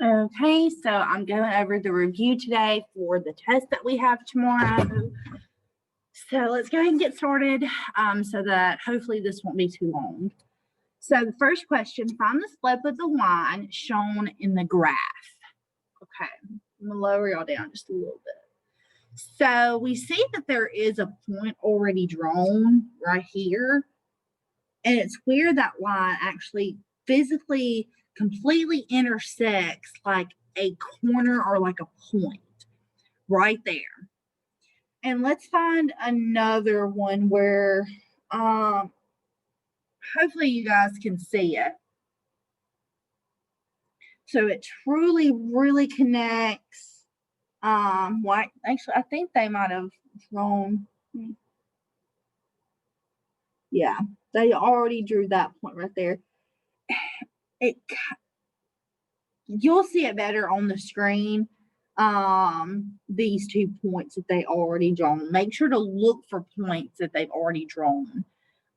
Okay, so I'm going over the review today for the test that we have tomorrow. So let's go ahead and get started so that hopefully this won't be too long. So the first question, find the slope of the line shown in the graph. Okay, I'm going to lower y'all down just a little bit. So we see that there is a point already drawn right here. And it's where that line actually physically completely intersects like a corner or like a point right there. And let's find another one where hopefully you guys can see it. So it truly, really connects. Actually, I think they might have drawn. Yeah, they already drew that point right there. You'll see it better on the screen. These 2 points that they already drawn. Make sure to look for points that they've already drawn.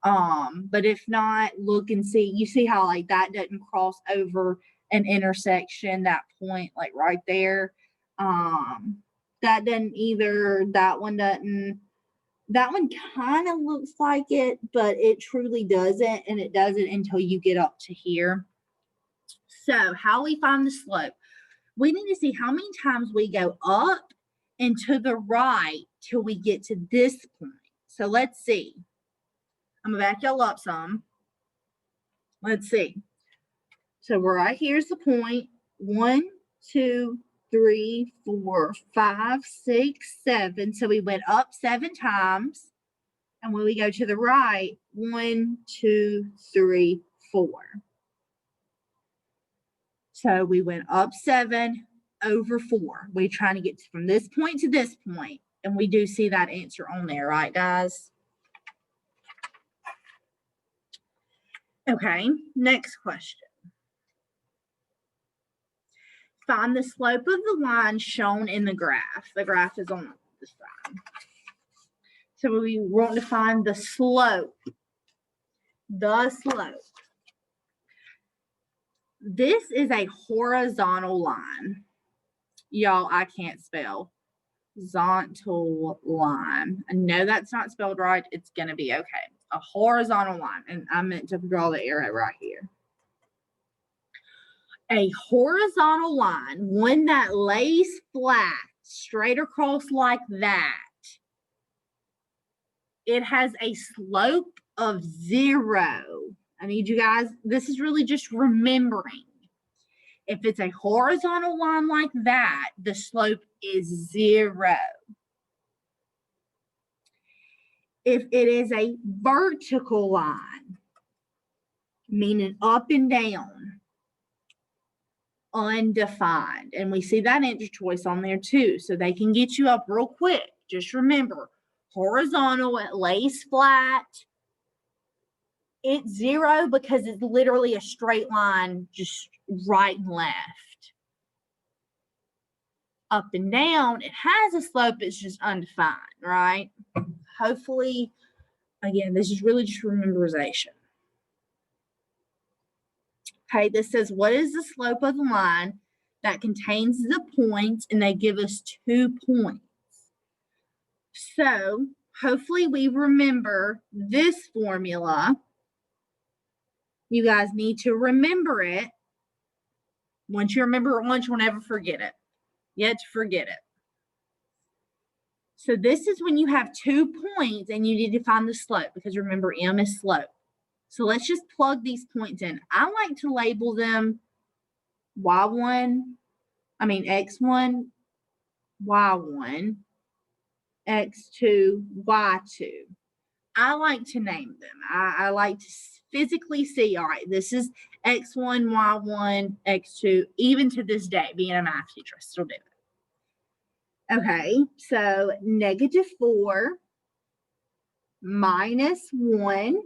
But if not, look and see. You see how like that doesn't cross over an intersection, that point like right there. That doesn't either. That one doesn't. That one kind of looks like it, but it truly doesn't, and it doesn't until you get up to here. So how we find the slope? We need to see how many times we go up and to the right till we get to this point. So let's see. I'm going to back y'all up some. Let's see. So right here's the point. 1, 2, 3, 4, 5, 6, 7. So we went up 7 times. And when we go to the right, 1, 2, 3, 4. So we went up 7 over 4. We're trying to get from this point to this point. And we do see that answer on there, right, guys? Okay, next question. Find the slope of the line shown in the graph. The graph is on the side. So we want to find the slope. The slope. This is a horizontal line. Y'all, I can't spell. Horizontal line. I know that's not spelled right. It's going to be okay. A horizontal line. And I meant to draw the arrow right here. A horizontal line, one that lays flat, straight across like that, it has a slope of 0. I need you guys, this is really just remembering. If it's a horizontal line like that, the slope is 0. If it is a vertical line, meaning up and down, undefined. And we see that answer choice on there too, so they can get you up real quick. Just remember, horizontal, it lays flat. It's 0 because it's literally a straight line, just right and left. Up and down, it has a slope, it's just undefined, right? Hopefully, again, this is really just memorization. Okay, this says, what is the slope of the line that contains the points? And they give us 2 points. So hopefully we remember this formula. You guys need to remember it. Once you remember it once, you'll never forget it. Yet to forget it. So this is when you have 2 points and you need to find the slope, because remember, M is slope. So let's just plug these points in. I like to label them X1, Y1, X2, Y2. I like to name them. I like to physically see, all right, this is X1, Y1, X2, even to this day, being a math teacher, I still do it. Okay, so -4 minus 1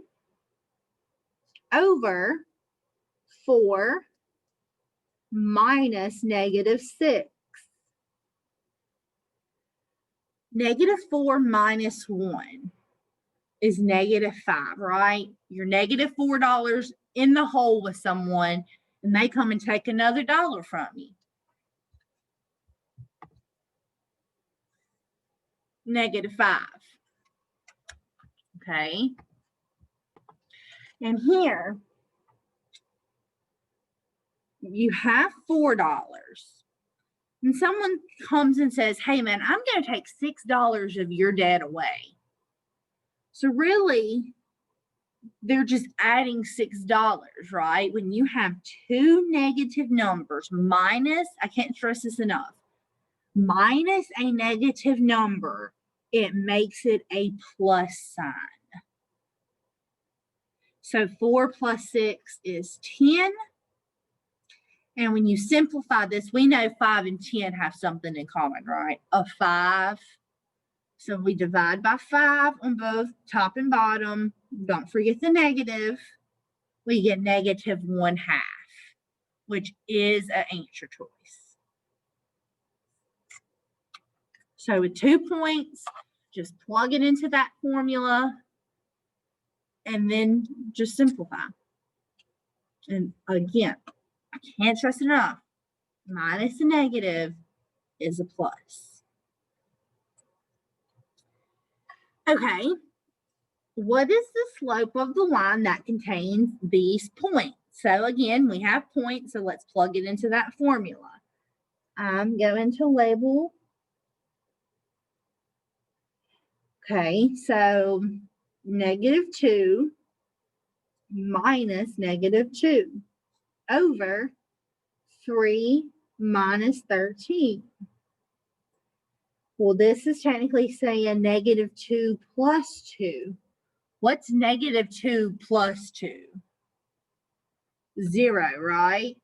over 4 minus -6. -4 minus 1 is -5, right? You're -$4 in the hole with someone, and they come and take another $1 from you. -5. Okay. And here, you have $4. And someone comes and says, hey, man, I'm going to take $6 of your debt away. So really, they're just adding $6, right? When you have two negative numbers, minus, I can't stress this enough, minus a negative number, it makes it a plus sign. So 4 plus 6 is 10. And when you simplify this, we know 5 and 10 have something in common, right? A 5. So we divide by 5 on both top and bottom. Don't forget the negative. We get -1/2, which is an answer choice. So with 2 points, just plug it into that formula and then just simplify. And again, I can't stress enough, minus a negative is a plus. Okay, what is the slope of the line that contains these points? So again, we have points, so let's plug it into that formula. I'm going to label. Okay, so -2 minus -2 over 3 minus 13. Well, this is technically saying -2 plus 2. What's -2 plus 2? 0, right?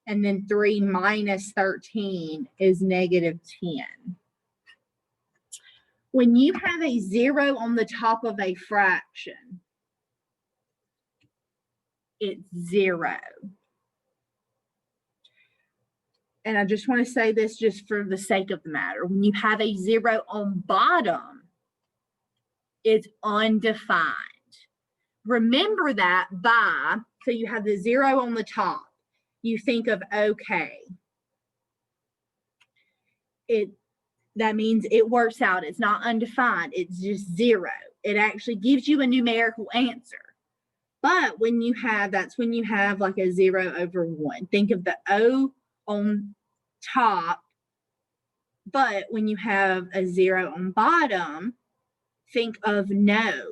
And then 3 minus 13 is -10. When you have a 0 on the top of a fraction, it's 0. And I just want to say this just for the sake of the matter. When you have a 0 on bottom, it's undefined. Remember that by, so you have the 0 on the top. You think of okay. That means it works out. It's not undefined. It's just 0. It actually gives you a numerical answer. But when you have, that's when you have like a 0 over 1. Think of the O on top. But when you have a 0 on bottom, think of no.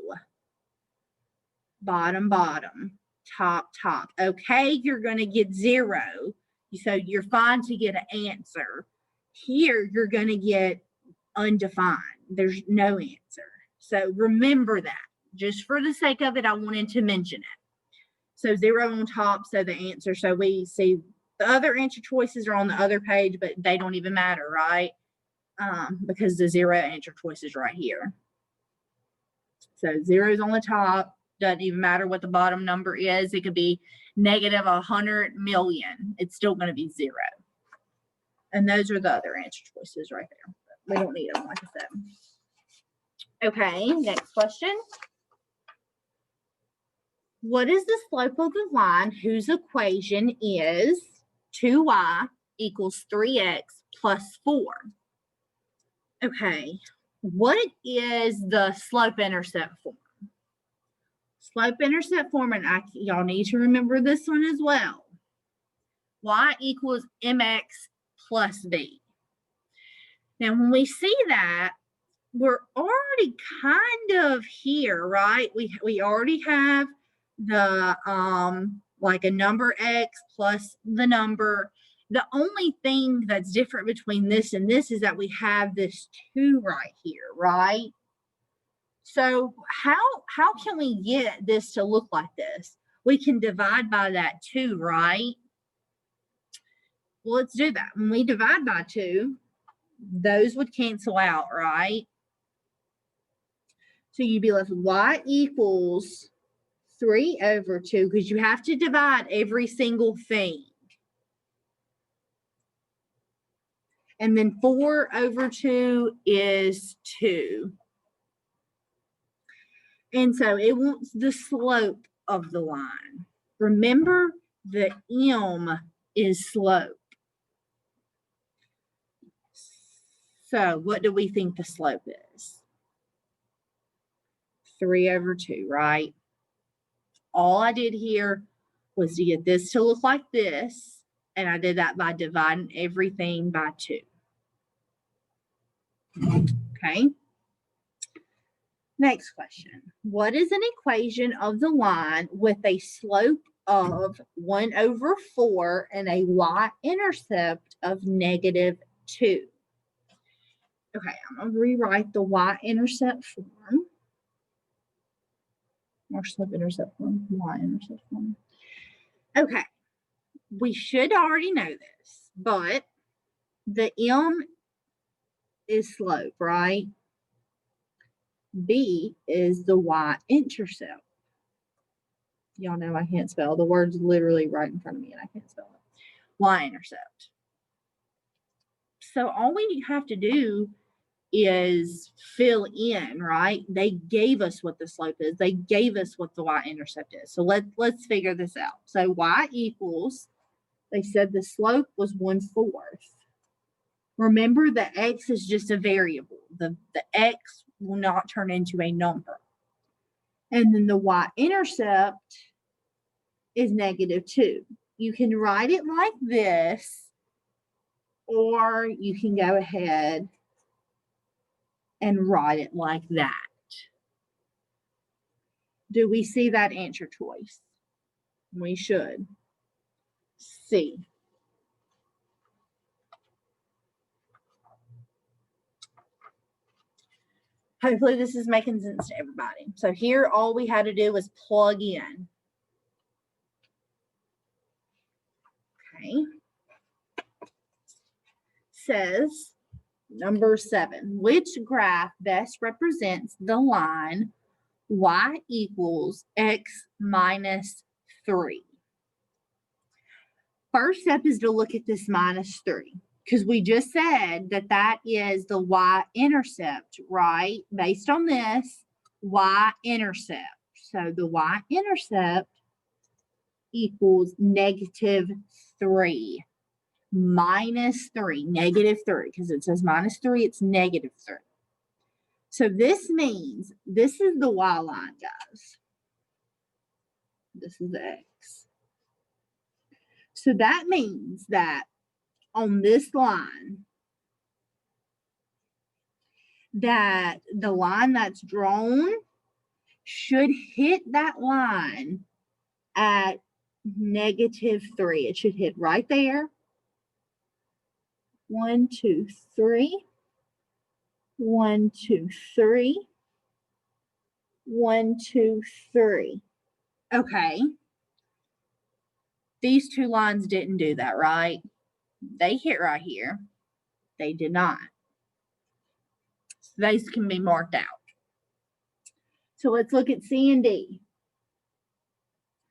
Bottom, bottom, top, top. Okay, you're going to get 0. So you're fine to get an answer. Here, you're going to get undefined. There's no answer. So remember that. Just for the sake of it, I wanted to mention it. So 0 on top, so the answer. So we see the other answer choices are on the other page, but they don't even matter, right? Because the 0 answer choice is right here. So 0 is on the top. Doesn't even matter what the bottom number is. It could be -100 million. It's still going to be 0. And those are the other answer choices right there. We don't need them, like I said. Okay, next question. What is the slope of the line whose equation is 2y equals 3x plus 4? Okay, what is the slope-intercept form? Slope-intercept form, and y'all need to remember this one as well. Y equals mx plus b. Now, when we see that, we're already kind of here, right? We already have the like a number x plus the number. The only thing that's different between this and this is that we have this 2 right here, right? So how can we get this to look like this? We can divide by that 2, right? Well, let's do that. When we divide by 2, those would cancel out, right? So you'd be left with y equals 3 over 2, because you have to divide every single thing. And then 4 over 2 is 2. And so it wants the slope of the line. Remember, the m is slope. So what do we think the slope is? 3/2, right? All I did here was to get this to look like this, and I did that by dividing everything by 2. Okay. Next question. What is an equation of the line with a slope of 1/4 and a y-intercept of -2? Okay, I'm going to rewrite the y-intercept form. Or slope-intercept form, y-intercept form. Okay, we should already know this, but the m is slope, right? B is the y-intercept. Y'all know I can't spell. The word's literally right in front of me and I can't spell it. Y-intercept. So all we have to do is fill in, right? They gave us what the slope is. They gave us what the y-intercept is. So let's figure this out. So y equals, they said the slope was 1/4. Remember, the x is just a variable. The x will not turn into a number. And then the y-intercept is -2. You can write it like this, or you can go ahead and write it like that. Do we see that answer choice? We should. C. Hopefully this is making sense to everybody. So here, all we had to do was plug in. Okay. Says number 7, which graph best represents the line y equals x minus 3? First step is to look at this -3, because we just said that that is the y-intercept, right? Based on this y-intercept. So the y-intercept equals -3. -3, -3, because it says -3, it's -3. So this means this is the y line, guys. This is the x. So that means that on this line, that the line that's drawn should hit that line at -3. It should hit right there. 1, 2, 3. 1, 2, 3. 1, 2, 3. Okay. These two lines didn't do that, right? They hit right here. They did not. So these can be marked out. So let's look at C and D.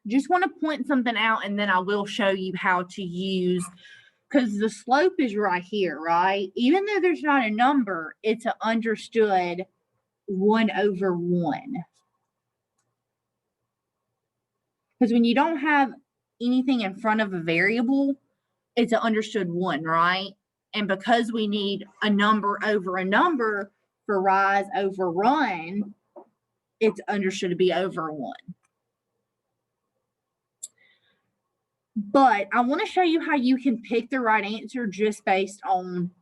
Just want to point something out, and then I will show you how to use, because the slope is right here, right? Even though there's not a number, it's an understood 1/1. Because when you don't have anything in front of a variable, it's an understood 1, right? And because we need a number over a number for rise over run, it's understood to be over 1. But I want to show you how you can pick the right answer just based on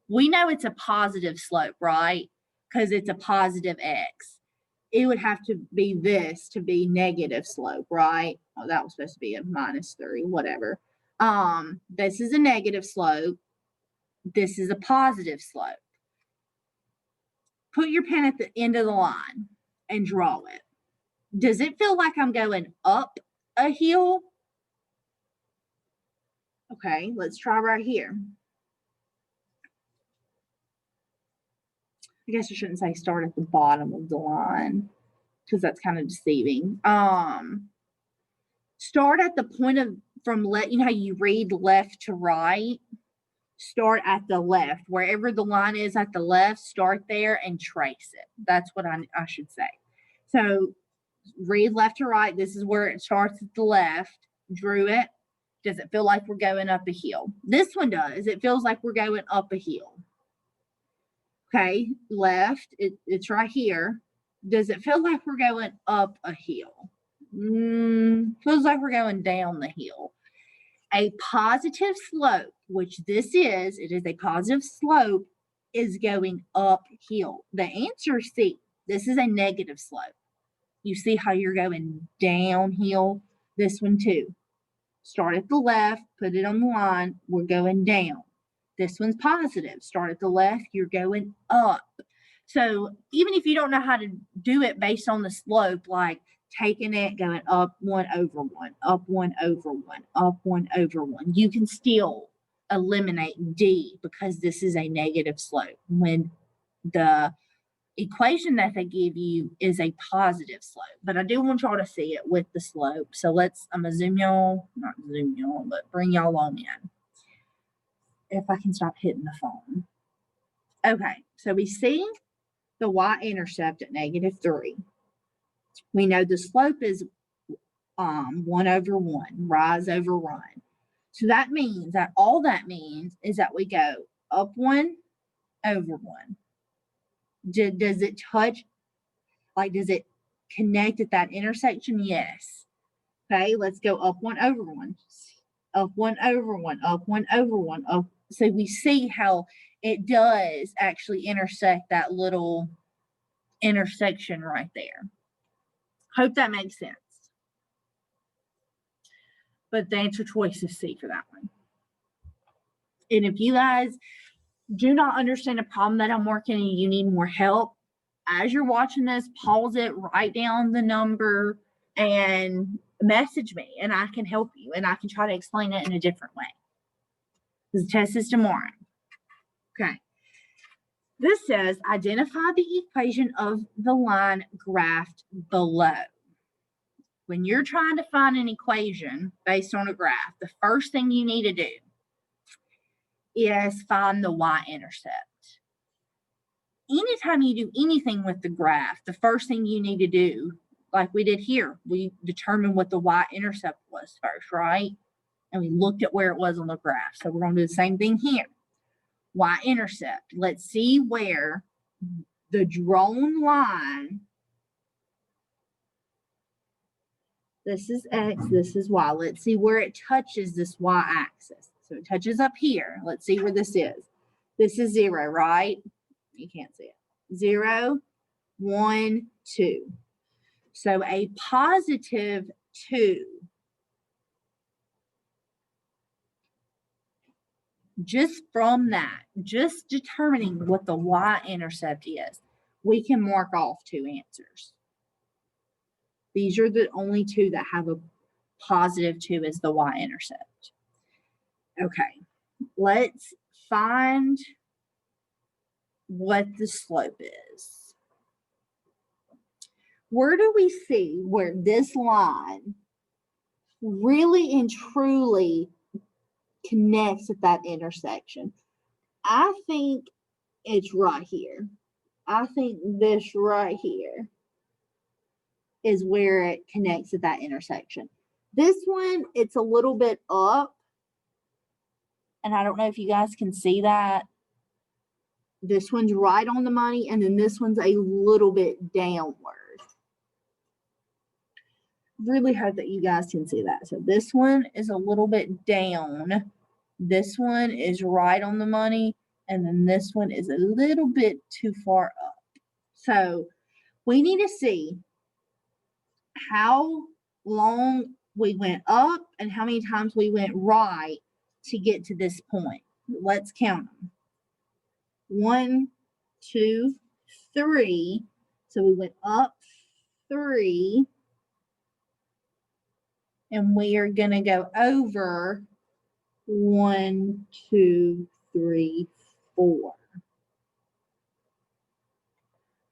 we know it's a positive slope, right? Because it's a positive x. It would have to be this to be negative slope, right? Oh, that was supposed to be a -3, whatever. This is a negative slope. This is a positive slope. Put your pen at the end of the line and draw it. Does it feel like I'm going up a hill? Okay, let's try right here. I guess I shouldn't say start at the bottom of the line, because that's kind of deceiving. Start at the point of, you know how you read left to right? Start at the left. Wherever the line is at the left, start there and trace it. That's what I should say. So read left to right. This is where it starts at the left. Drew it. Does it feel like we're going up a hill? This one does. It feels like we're going up a hill. Okay, left, it's right here. Does it feel like we're going up a hill? Feels like we're going down the hill. A positive slope, which this is, it is a positive slope, is going uphill. The answer is C. This is a negative slope. You see how you're going downhill? This one too. Start at the left, put it on the line, we're going down. This one's positive. Start at the left, you're going up. So even if you don't know how to do it based on the slope, like taking it, going up 1 over 1, up 1 over 1, up 1 over 1, you can still eliminate D because this is a negative slope when the equation that they give you is a positive slope. But I do want y'all to see it with the slope. So I'm going to zoom y'all, not zoom y'all, but bring y'all on in. If I can stop hitting the phone. Okay, so we see the y-intercept at -3. We know the slope is 1 over 1, rise over run. So that means that all that means is that we go up 1 over 1. Does it touch, like, does it connect at that intersection? Yes. Okay, let's go up 1 over 1, up 1 over 1, up 1 over 1, up. So we see how it does actually intersect that little intersection right there. Hope that makes sense. But the answer choice is C for that one. And if you guys do not understand a problem that I'm working and you need more help, as you're watching this, pause it, write down the number, and message me, and I can help you, and I can try to explain it in a different way. The test is tomorrow. Okay. This says, identify the equation of the line graphed below. When you're trying to find an equation based on a graph, the first thing you need to do is find the y-intercept. Anytime you do anything with the graph, the first thing you need to do, like we did here, we determined what the y-intercept was first, right? And we looked at where it was on the graph. So we're going to do the same thing here. Y-intercept. Let's see where the drawn line, this is X, this is Y. Let's see where it touches this Y-axis. So it touches up here. Let's see where this is. This is 0, right? You can't see it. 0, 1, 2. So a positive 2. Just from that, just determining what the y-intercept is, we can mark off 2 answers. These are the only 2 that have a positive 2 as the y-intercept. Okay, let's find what the slope is. Where do we see where this line really and truly connects at that intersection? I think it's right here. I think this right here is where it connects at that intersection. This one, it's a little bit up, and I don't know if you guys can see that. This one's right on the money, and then this one's a little bit downward. Really hope that you guys can see that. So this one is a little bit down. This one is right on the money, and then this one is a little bit too far up. So we need to see how long we went up and how many times we went right to get to this point. Let's count them. 1, 2, 3. So we went up 3. And we are going to go over 1, 2, 3, 4.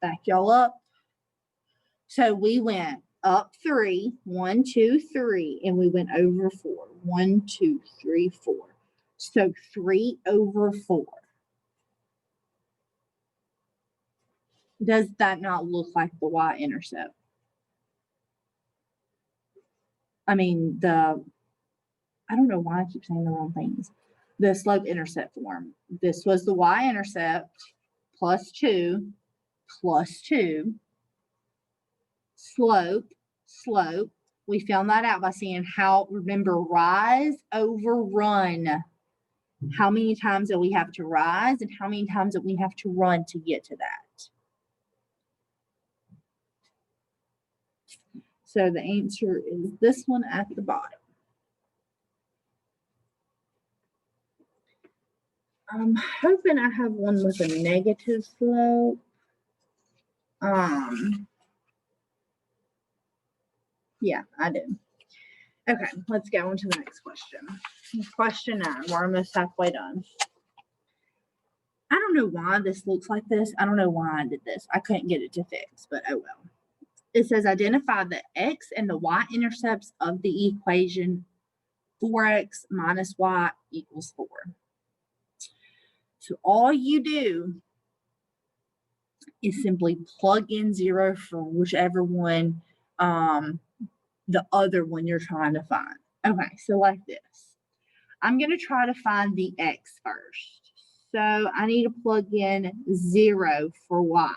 Back y'all up. So we went up 3, 1, 2, 3, and we went over 4. 1, 2, 3, 4. So 3 over 4. Does that not look like the y-intercept? I mean, I don't know why I keep saying the wrong things. The slope intercept form. This was the y-intercept plus 2, plus 2, slope, slope. We found that out by seeing how, remember, rise over run. How many times that we have to rise and how many times that we have to run to get to that. So the answer is this one at the bottom. I'm hoping I have one with a negative slope. Yeah, I do. Okay, let's go on to the next question. Question 9. We're almost halfway done. I don't know why this looks like this. I don't know why I did this. I couldn't get it to fix, but oh well. It says identify the x and the y intercepts of the equation 4x minus y equals 4. So all you do is simply plug in 0 for whichever one, the other one you're trying to find. Okay, so like this. I'm going to try to find the x first. So I need to plug in 0 for y.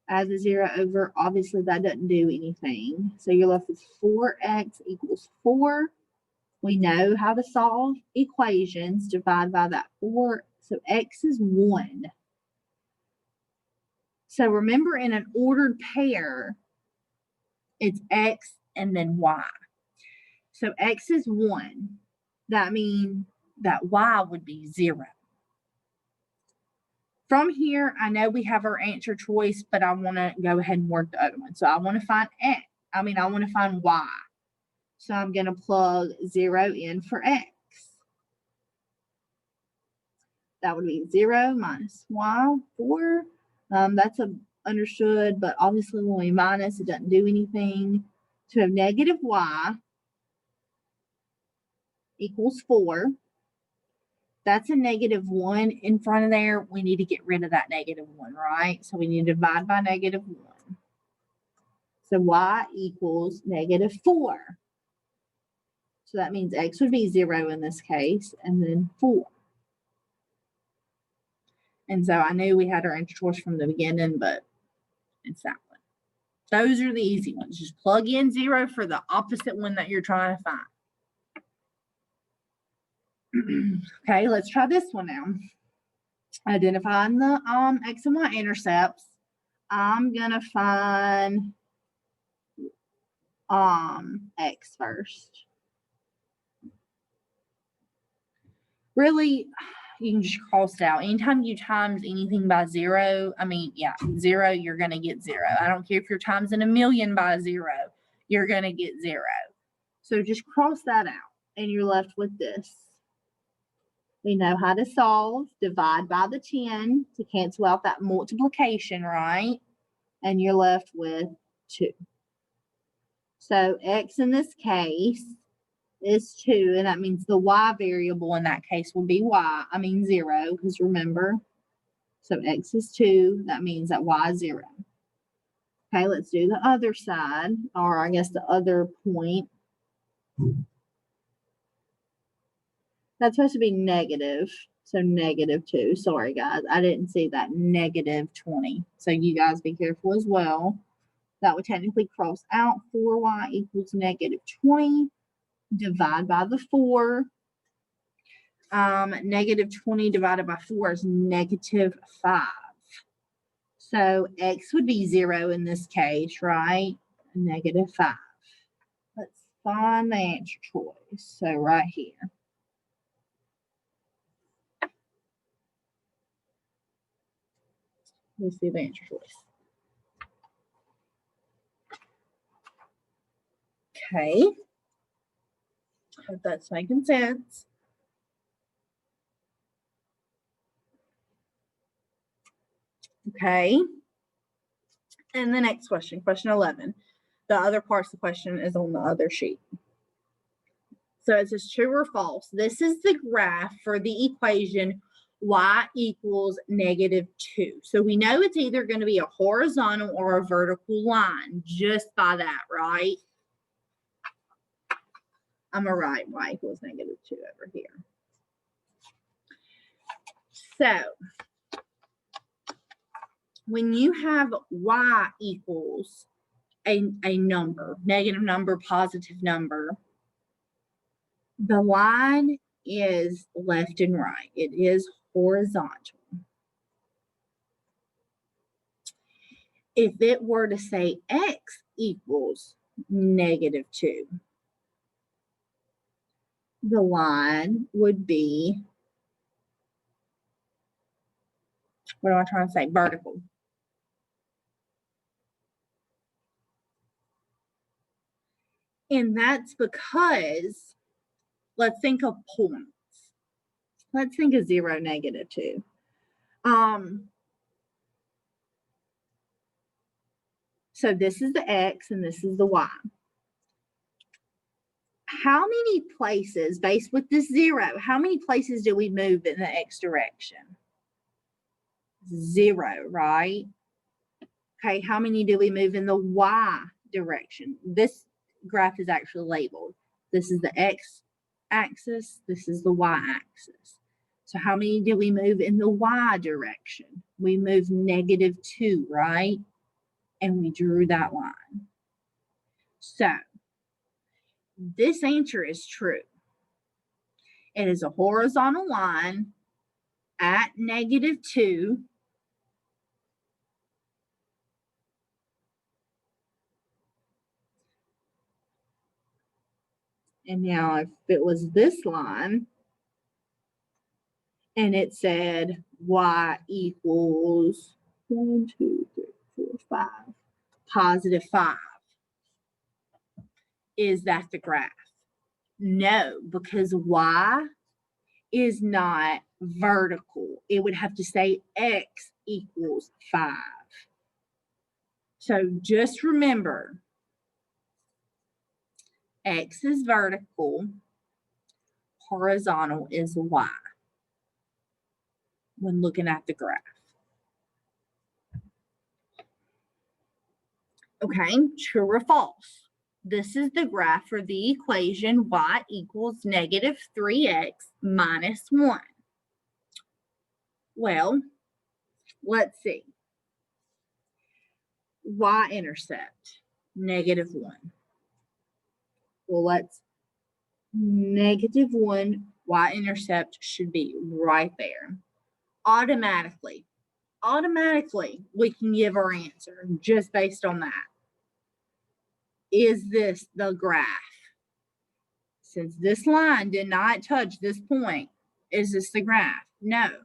Add the 0 over, obviously that doesn't do anything. So you're left with 4x equals 4. We know how to solve equations. Divide by that 4. So x is 1. So remember, in an ordered pair, it's x and then y. So x is 1. That means that y would be 0. From here, I know we have our answer choice, but I want to go ahead and work the other one. So I want to find x. I want to find y. So I'm going to plug 0 in for x. That would be 0 minus y, 4. That's understood, but obviously when we minus, it doesn't do anything. So we have negative y equals 4. That's a negative 1 in front of there. We need to get rid of that negative 1, right? So we need to divide by negative 1. So y equals negative 4. So that means x would be 0 in this case, and then 4. And so I knew we had our answer choice from the beginning, but it's that one. Those are the easy ones. Just plug in 0 for the opposite one that you're trying to find. Okay, let's try this one now. Identifying the x and y intercepts. I'm gonna find x first. Really, you can just cross it out. Anytime you times anything by 0, 0, you're gonna get 0. I don't care if you're timesing 1,000,000 by 0, you're gonna get 0. So just cross that out, and you're left with this. We know how to solve. Divide by the 10 to cancel out that multiplication, right? And you're left with 2. So x in this case is 2, and that means the y variable in that case will be 0, because remember, so x is 2, that means that y is 0. Okay, let's do the other side, or I guess the other point. That's supposed to be negative, so negative 2. Sorry, guys, I didn't see that, negative 20. So you guys be careful as well. That would technically cross out. 4y equals negative 20. Divide by the 4. Negative 20 divided by 4 is negative 5. So x would be 0 in this case, right? Negative 5. Let's find the answer choice. So right here. Let's see the answer choice. Okay. Hope that's making sense. Okay. And the next question, question 11. The other parts of the question is on the other sheet. So it says true or false. This is the graph for the equation y equals negative 2. So we know it's either going to be a horizontal or a vertical line just by that, right? I'm going to write y equals negative 2 over here. So when you have y equals a number, negative number, positive number, the line is left and right. It is horizontal. If it were to say x equals -2, the line would be, what am I trying to say? Vertical. And that's because, let's think of points. Let's think of 0, -2. So this is the x and this is the y. How many places, based with this 0, how many places do we move in the x direction? 0, right? Okay, how many do we move in the y direction? This graph is actually labeled. This is the x axis, this is the y axis. So how many do we move in the y direction? We move -2, right? And we drew that line. So this answer is true. It is a horizontal line at -2. And now if it was this line and it said y equals 1, 2, 3, 4, 5, +5, is that the graph? No, because y is not vertical. It would have to say x equals 5. So just remember, x is vertical, horizontal is y when looking at the graph. Okay, true or false? This is the graph for the equation y equals -3x minus 1. Well, let's see. Y-intercept, -1. Well, let's -1, y-intercept should be right there. Automatically, we can give our answer just based on that. Is this the graph? Since this line did not touch this point, is this the graph? No.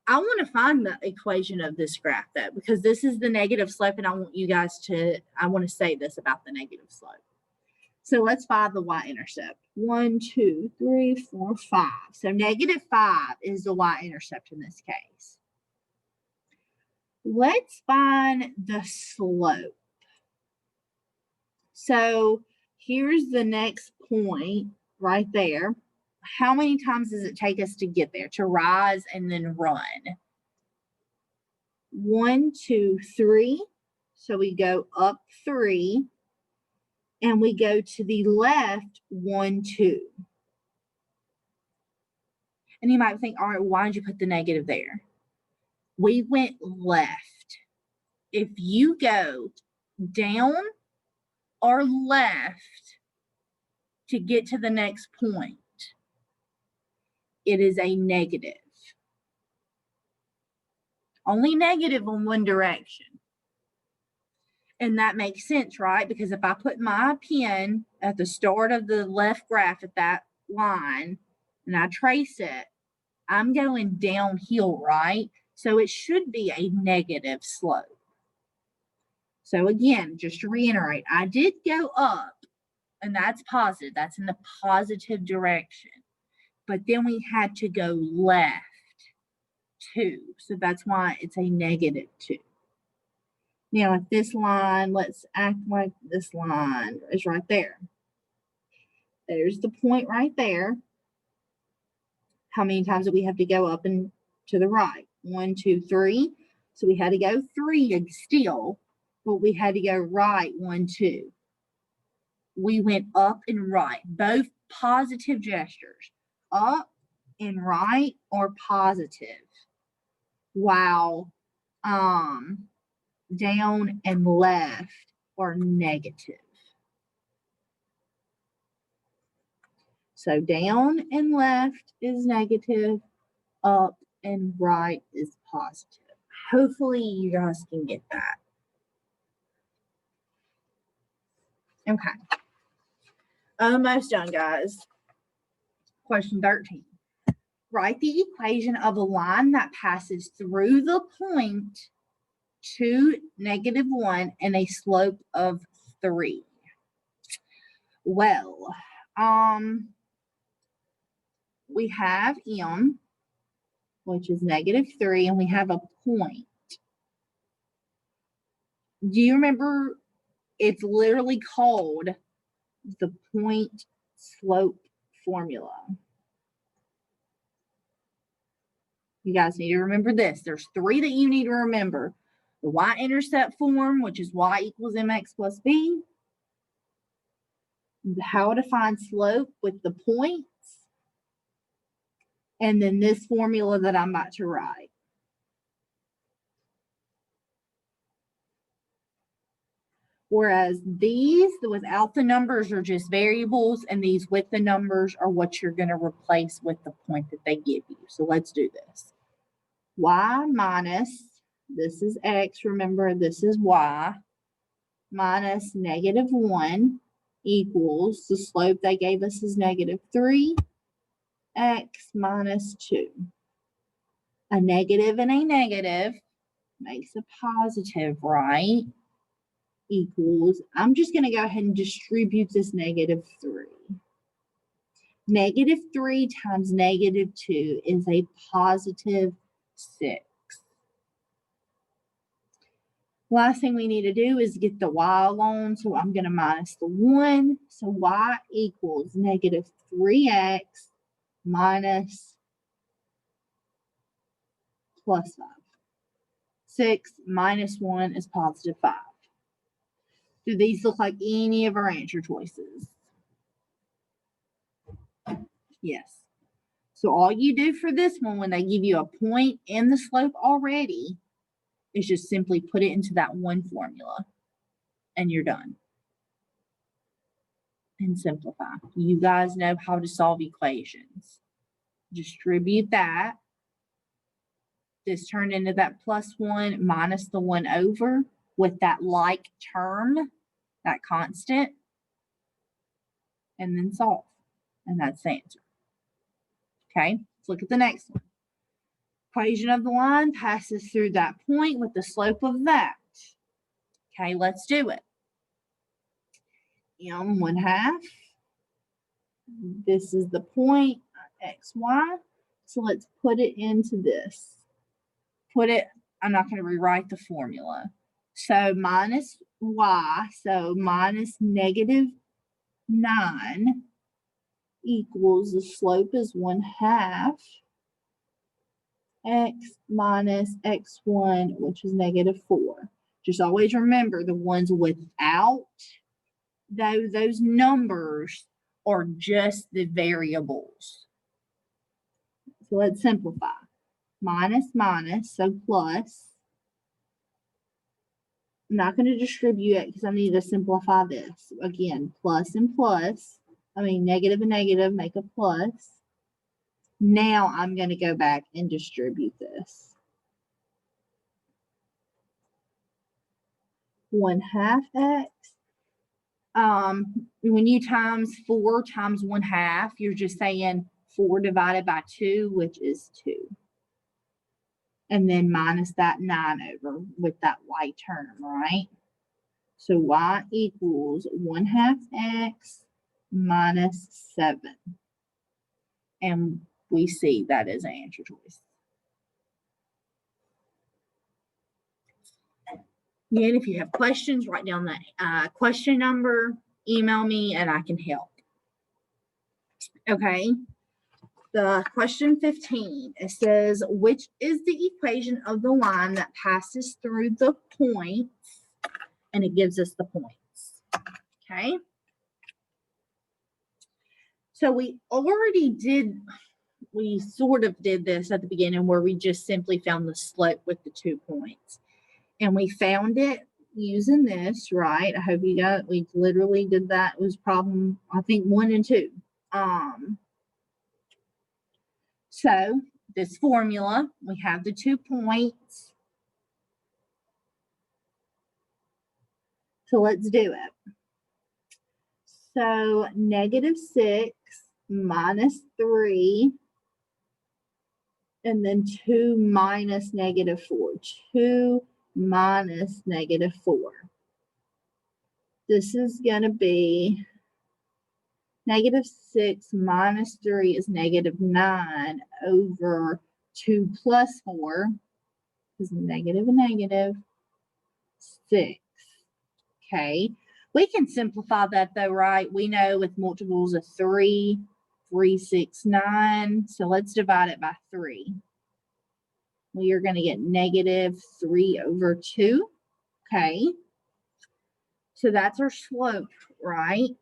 I want to find the equation of this graph though, because this is the negative slope and I want you guys to, I want to say this about the negative slope. So let's find the y-intercept. 1, 2, 3, 4, 5. So -5 is the y-intercept in this case. Let's find the slope. So here's the next point right there. How many times does it take us to get there, to rise and then run? 1, 2, 3. So we go up 3 and we go to the left 1, 2. And you might think, all right, why did you put the negative there? We went left. If you go down or left to get to the next point, it is a negative. Only negative in one direction. And that makes sense, right? Because if I put my pen at the start of the left graph at that line and I trace it, I'm going downhill, right? So it should be a negative slope. So again, just to reiterate, I did go up and that's positive. That's in the positive direction. But then we had to go left 2. So that's why it's a -2. Now, if this line, let's act like this line is right there. There's the point right there. How many times do we have to go up and to the right? 1, 2, 3. So we had to go 3 still, but we had to go right 1, 2. We went up and right, both positive gestures, up and right or positive. while down and left are negative. So down and left is negative, up and right is positive. Hopefully you guys can get that. Okay. Almost done, guys. Question 13. Write the equation of a line that passes through the point 2, -1, and a slope of 3. Well, we have M, which is -3, and we have a point. Do you remember it's literally called the point slope formula? You guys need to remember this. There's 3 that you need to remember. The y-intercept form, which is y equals mx plus b. How to find slope with the points. And then this formula that I'm about to write. Whereas these without the numbers are just variables, and these with the numbers are what you're going to replace with the point that they give you. So let's do this. Y minus, this is x, remember this is y, minus -1 equals, the slope they gave us is -3, x minus 2. A negative and a negative makes a positive, right? Equals, I'm just going to go ahead and distribute this -3. -3 times -2 is a positive 6. Last thing we need to do is get the y alone, so I'm going to minus the 1. So y equals -3x minus plus 5. 6 minus 1 is positive 5. Do these look like any of our answer choices? Yes. So all you do for this one, when they give you a point and the slope already, is just simply put it into that one formula and you're done. And simplify. You guys know how to solve equations. Distribute that. This turned into that +1 minus the 1 over with that like term, that constant, and then solve. And that's the answer. Okay, let's look at the next one. Equation of the line passes through that point with the slope of that. Okay, let's do it. M1/2. This is the point, xy. So let's put it into this. I'm not going to rewrite the formula. So minus y, so minus -9 equals, the slope is 1/2 x minus x1, which is -4. Just always remember the ones without those numbers are just the variables. So let's simplify. Minus, so plus. I'm not going to distribute it because I need to simplify this. Again, plus and plus. Negative and negative make a plus. Now I'm going to go back and distribute this. 1/2 x. When you times 4 times 1/2, you're just saying 4 divided by 2, which is 2. And then minus that 9 over with that y term, right? So y equals 1/2 x minus 7. And we see that is an answer choice. Again, if you have questions, write down that question number, email me, and I can help. Okay. The question 15, it says, which is the equation of the line that passes through the points? And it gives us the points. Okay. So we already did we sort of did this at the beginning where we just simply found the slope with the 2 points. And we found it using this, right? I hope you got, we literally did that. It was problem, I think, 1 and 2. So this formula, we have the 2 points. So let's do it. So -6 minus 3, and then 2 minus -4. 2 minus -4. This is going to be -6 minus 3 is -9 over 2 plus 4 is negative and negative 6. Okay. We can simplify that though, right? We know with multiples of 3, 3, 6, 9. So let's divide it by 3. We are going to get -3 over 2. Okay. So that's our slope, right?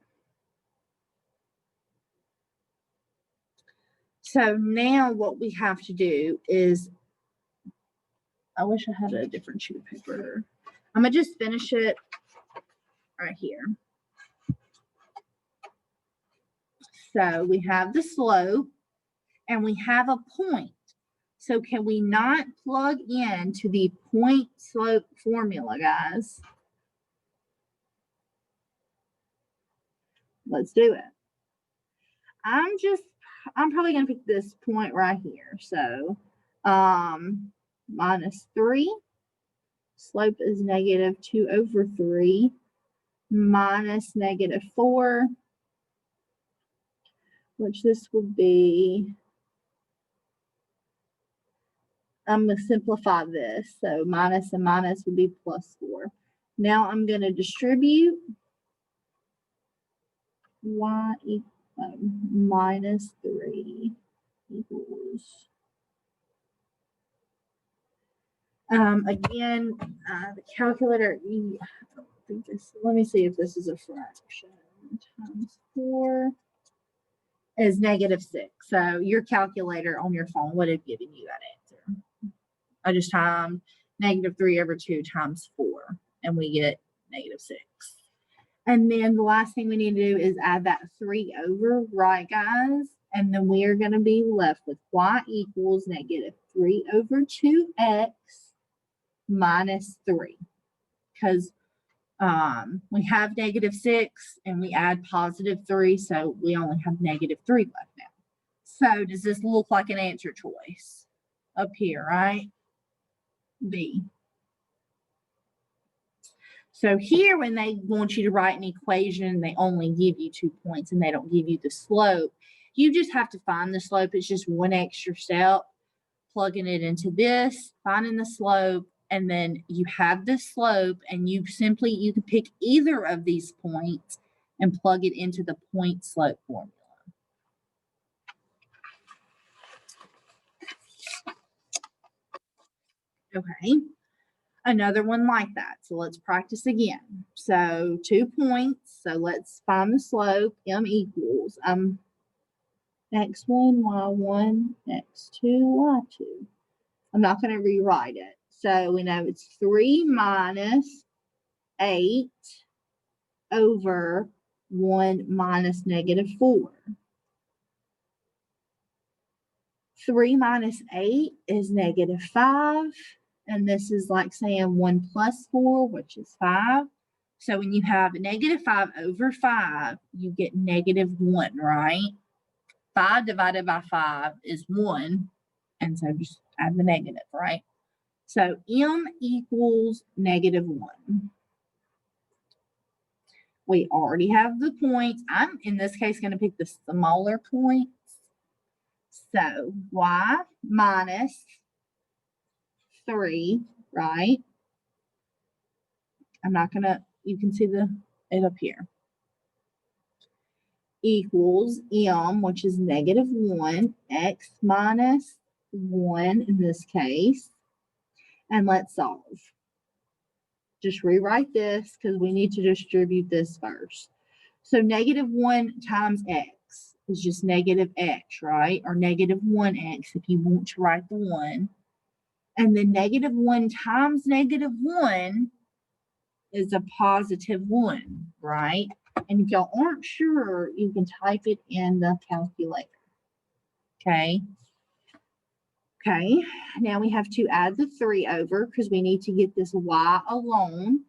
So now what we have to do is, I wish I had a different sheet of paper. I'm going to just finish it right here. So we have the slope and we have a point. So can we not plug into the point slope formula, guys? Let's do it. I'm probably going to pick this point right here. So -3, slope is -2 over 3, minus -4, which this would be, I'm going to simplify this. So minus and minus would be +4. Now I'm going to distribute y equals -3 equals. Again, the calculator, I don't think this, let me see if this is a fraction. Times 4 is -6. So your calculator on your phone would have given you that answer. I just timed -3 over 2 times 4, and we get -6. And then the last thing we need to do is add that 3 over, right, guys? And then we are going to be left with y equals -3 over 2x minus 3. Because we have -6 and we add +3, so we only have -3 left now. So does this look like an answer choice up here, right? B. So here, when they want you to write an equation, they only give you 2 points and they don't give you the slope. You just have to find the slope. It's just one extra step, plugging it into this, finding the slope, and then you have the slope, and you can pick either of these points and plug it into the point slope formula. Okay. Another one like that. So let's practice again. So 2 points. So let's find the slope. M equals x1, y1, x2, y2. I'm not going to rewrite it. So we know it's 3 minus 8 over 1 minus -4. 3 minus 8 is -5. And this is like saying 1 plus 4, which is 5. So when you have -5 over 5, you get -1, right? 5 divided by 5 is 1. And so just add the negative, right? So M equals -1. We already have the points. I'm, in this case, going to pick the smaller points. So y minus 3, right? I'm not going to, you can see it up here. Equals M, which is -1, x minus 1 in this case. And let's solve. Just rewrite this because we need to distribute this first. So -1 times x is just negative x, right? Or negative 1x if you want to write the 1. And then negative 1 times negative 1 is a positive 1, right? And if y'all aren't sure, you can type it in the calculator. Okay. Okay, now we have to add the 3 over because we need to get this y alone.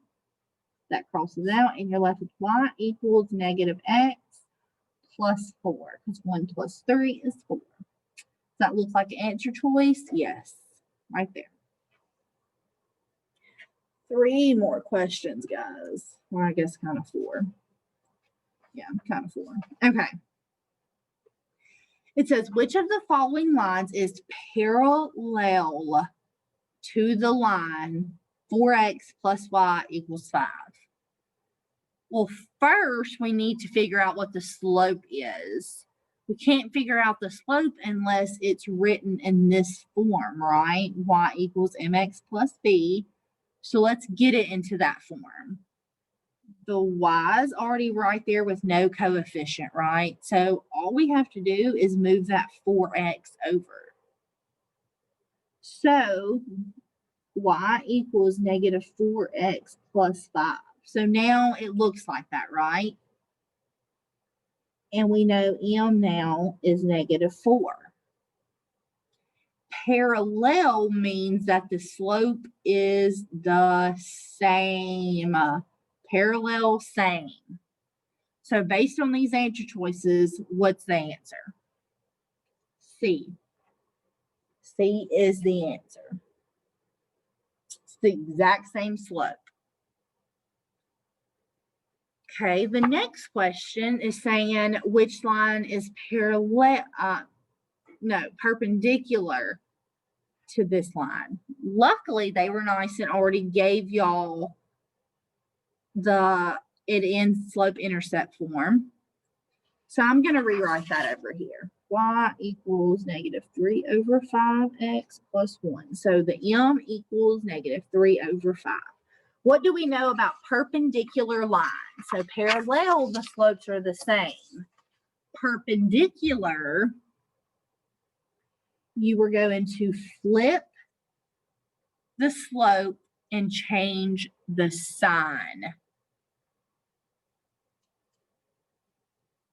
That crosses out, and you're left with y equals negative x plus 4, because 1 plus 3 is 4. Does that look like an answer choice? Yes, right there. 3 more questions, guys. Well, I guess kind of 4. Yeah, kind of 4. Okay. It says, which of the following lines is parallel to the line 4x plus y equals 5? Well, first, we need to figure out what the slope is. We can't figure out the slope unless it's written in this form, right? Y equals mx plus b. So let's get it into that form. The y is already right there with no coefficient, right? So all we have to do is move that 4x over. So y equals negative 4x plus 5. So now it looks like that, right? And we know m now is negative 4. Parallel means that the slope is the same. Parallel, same. So based on these answer choices, what's the answer? C. C is the answer. It's the exact same slope. Okay, the next question is saying which line is perpendicular to this line. Luckily, they were nice and already gave y'all it in slope intercept form. So I'm going to rewrite that over here. Y equals negative 3 over 5x plus 1. So the m equals negative 3 over 5. What do we know about perpendicular lines? So parallel, the slopes are the same. Perpendicular, you were going to flip the slope and change the sign.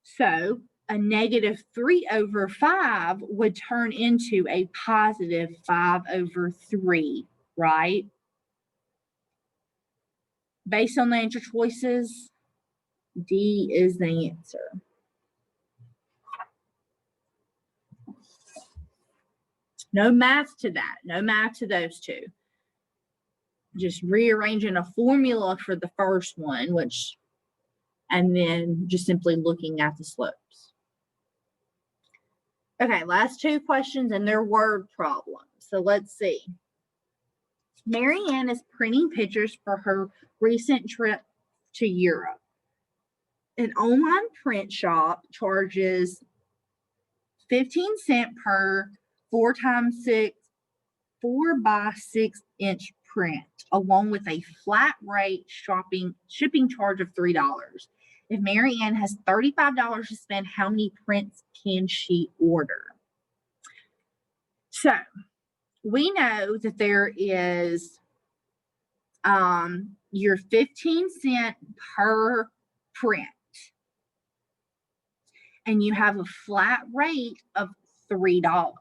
So a negative 3 over 5 would turn into a positive 5 over 3, right? Based on the answer choices, D is the answer. No math to that. No math to those two. Just rearranging a formula for the first one, and then just simply looking at the slopes. Okay, last 2 questions, and they're word problems. So let's see. Marianne is printing pictures for her recent trip to Europe. An online print shop charges 15 cents per 4 by 6 inch print, along with a flat rate shipping charge of $3. If Marianne has $35 to spend, how many prints can she order? So we know that there is your 15 cents per print, and you have a flat rate of $3.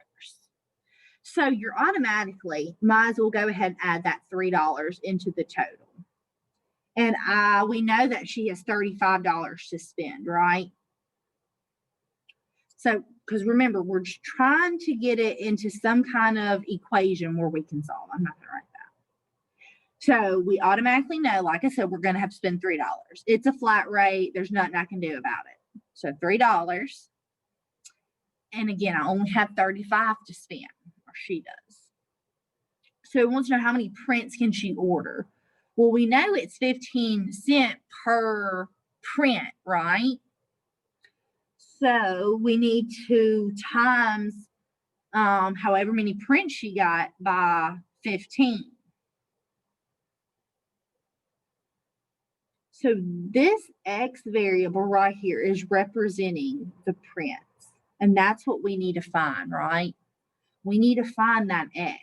So you're automatically might as well go ahead and add that $3 into the total. And we know that she has $35 to spend, right? So, because remember, we're just trying to get it into some kind of equation where we can solve. I'm not going to write that. So we automatically know, like I said, we're going to have to spend $3. It's a flat rate. There's nothing I can do about it. So $3. And again, I only have 35 to spend, or she does. So it wants to know how many prints can she order. Well, we know it's 15 cents per print, right? So we need to times however many prints she got by 15. So this X variable right here is representing the prints. And that's what we need to find, right? We need to find that X.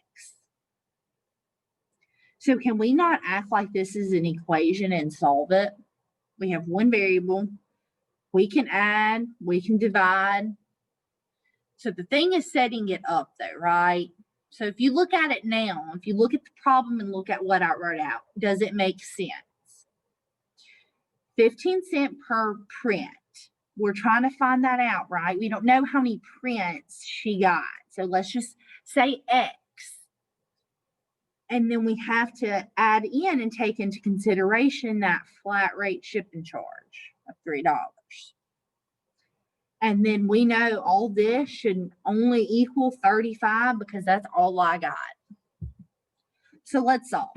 So can we not act like this is an equation and solve it? We have one variable. We can add, we can divide. So the thing is setting it up though, right? So if you look at it now, if you look at the problem and look at what I wrote out, does it make sense? 15 cents per print. We're trying to find that out, right? We don't know how many prints she got. So let's just say X. And then we have to add in and take into consideration that flat rate shipping charge of $3. And then we know all this should only equal 35 because that's all I got. So let's solve.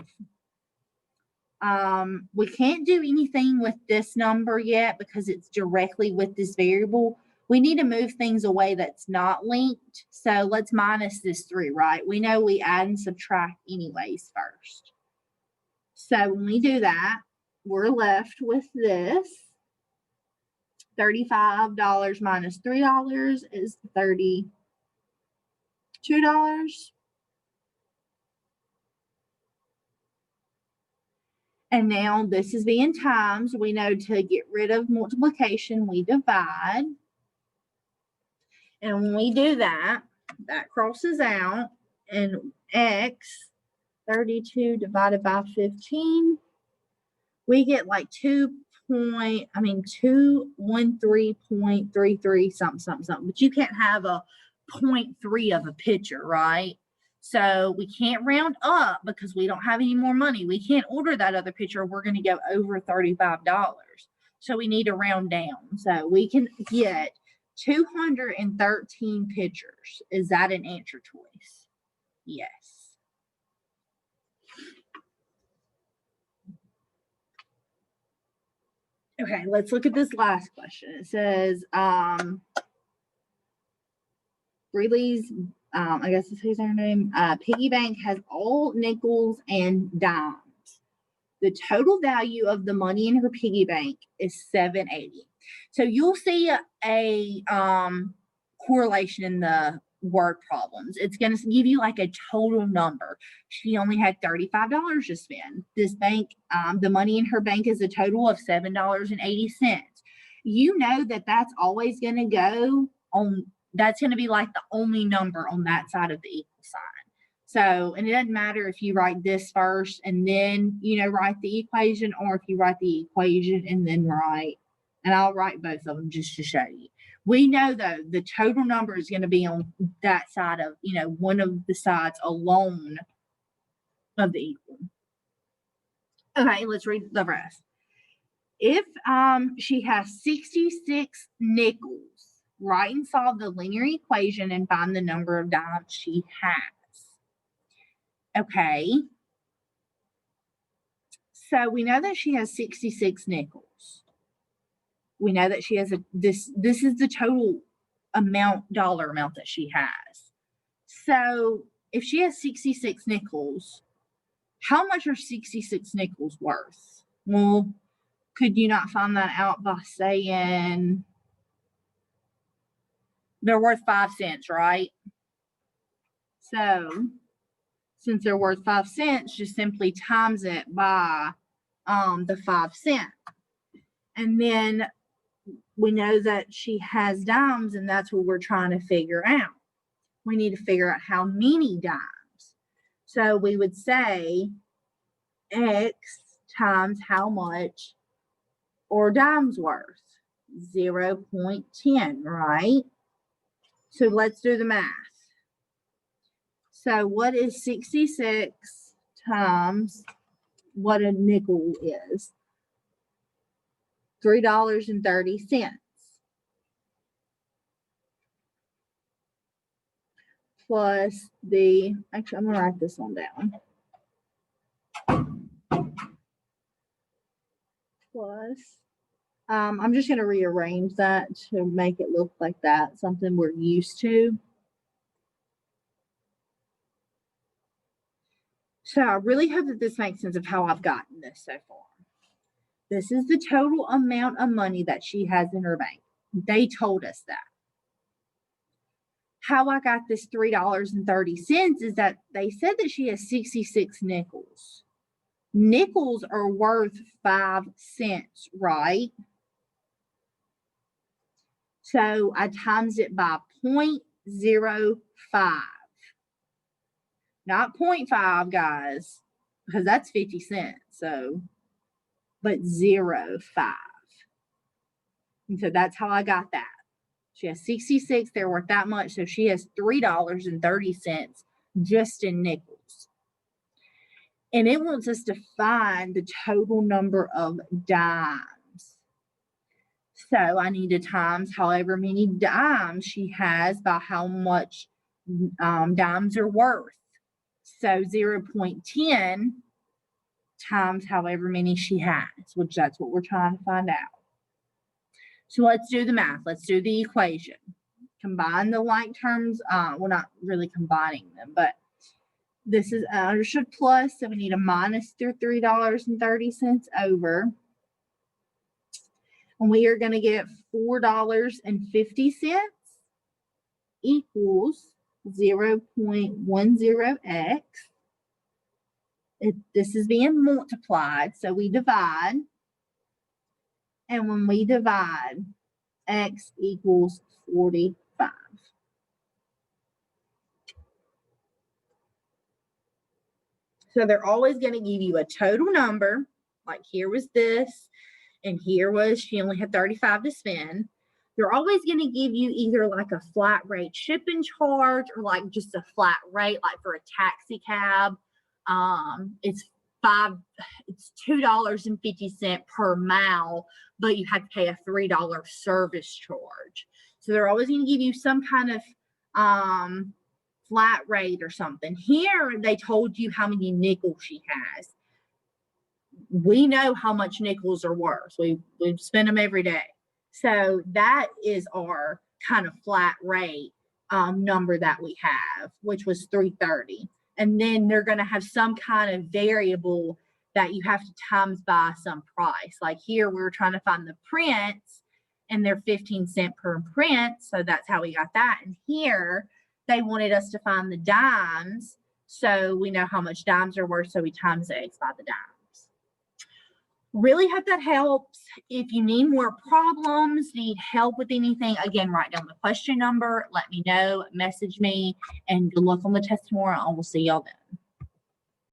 We can't do anything with this number yet because it's directly with this variable. We need to move things away that's not linked. So let's minus this 3, right? We know we add and subtract anyways first. So when we do that, we're left with this. $35 minus $3 is $32. And now this is being times. We know to get rid of multiplication, we divide. And when we do that, that crosses out. And X, 32 divided by 15, we get like 213.33 something. But you can't have a 0.3 of a picture, right? So we can't round up because we don't have any more money. We can't order that other picture. We're going to go over $35. So we need to round down. So we can get 213 pictures. Is that an answer choice? Yes. Okay, let's look at this last question. It says, Greeley's, I guess this is her name, piggy bank has all nickels and dimes. The total value of the money in her piggy bank is $7.80. So you'll see a correlation in the word problems. It's going to give you like a total number. She only had $35 to spend. This bank, the money in her bank is a total of $7.80. You know that that's always going to go on. That's going to be like the only number on that side of the equal sign. So, and it doesn't matter if you write this first and then, write the equation, or if you write the equation and then and I'll write both of them just to show you. We know though, the total number is going to be on that side of, one of the sides alone of the equal. Okay, let's read the rest. If she has 66 nickels, write and solve the linear equation and find the number of dimes she has. Okay. So we know that she has 66 nickels. We know that she has this is the total dollar amount that she has. So if she has 66 nickels, how much are 66 nickels worth? Well, could you not find that out by saying they're worth 5 cents, right? So since they're worth 5 cents, just simply times it by the 5 cents. And then we know that she has dimes, and that's what we're trying to figure out. We need to figure out how many dimes. So we would say X times how much are dimes worth? 0.10, right? So let's do the math. So what is 66 times what a nickel is? $3.30. Plus actually, I'm going to write this one down. Plus, I'm just going to rearrange that to make it look like that, something we're used to. So I really hope that this makes sense of how I've gotten this so far. This is the total amount of money that she has in her bank. They told us that. how I got this $3.30 is that they said that she has 66 nickels. Nickels are worth 5 cents, right? So I times it by 0.05. Not 0.5, guys, because that's 50 cents. So, but 0.5. And so that's how I got that. She has 66. They're worth that much. So she has $3.30 just in nickels. And it wants us to find the total number of dimes. So I need to times however many dimes she has by how much dimes are worth. So 0.10 times however many she has, which that's what we're trying to find out. So let's do the math. Let's do the equation. Combine the like terms. We're not really combining them, but this is understood plus, so we need to minus their $3.30 over. And we are going to get $4.50 equals 0.10x. This is being multiplied, so we divide. And when we divide, x equals 45. So they're always going to give you a total number, like here was this, and here was she only had 35 to spend. They're always going to give you either like a flat rate shipping charge or like just a flat rate, like for a taxi cab. It's $2.50 per mile, but you have to pay a $3 service charge. So they're always going to give you some kind of flat rate or something. Here they told you how many nickels she has. We know how much nickels are worth. We've spent them every day. So that is our kind of flat rate number that we have, which was $3.30. And then they're going to have some kind of variable that you have to times by some price. Like here, we were trying to find the prints, and they're 15 cents per print. So that's how we got that. And here, they wanted us to find the dimes. So we know how much dimes are worth. So we times the x by the dimes. Really hope that helps. If you need more problems, need help with anything, again, write down the question number. Let me know. Message me. And good luck on the test tomorrow. I will see y'all then.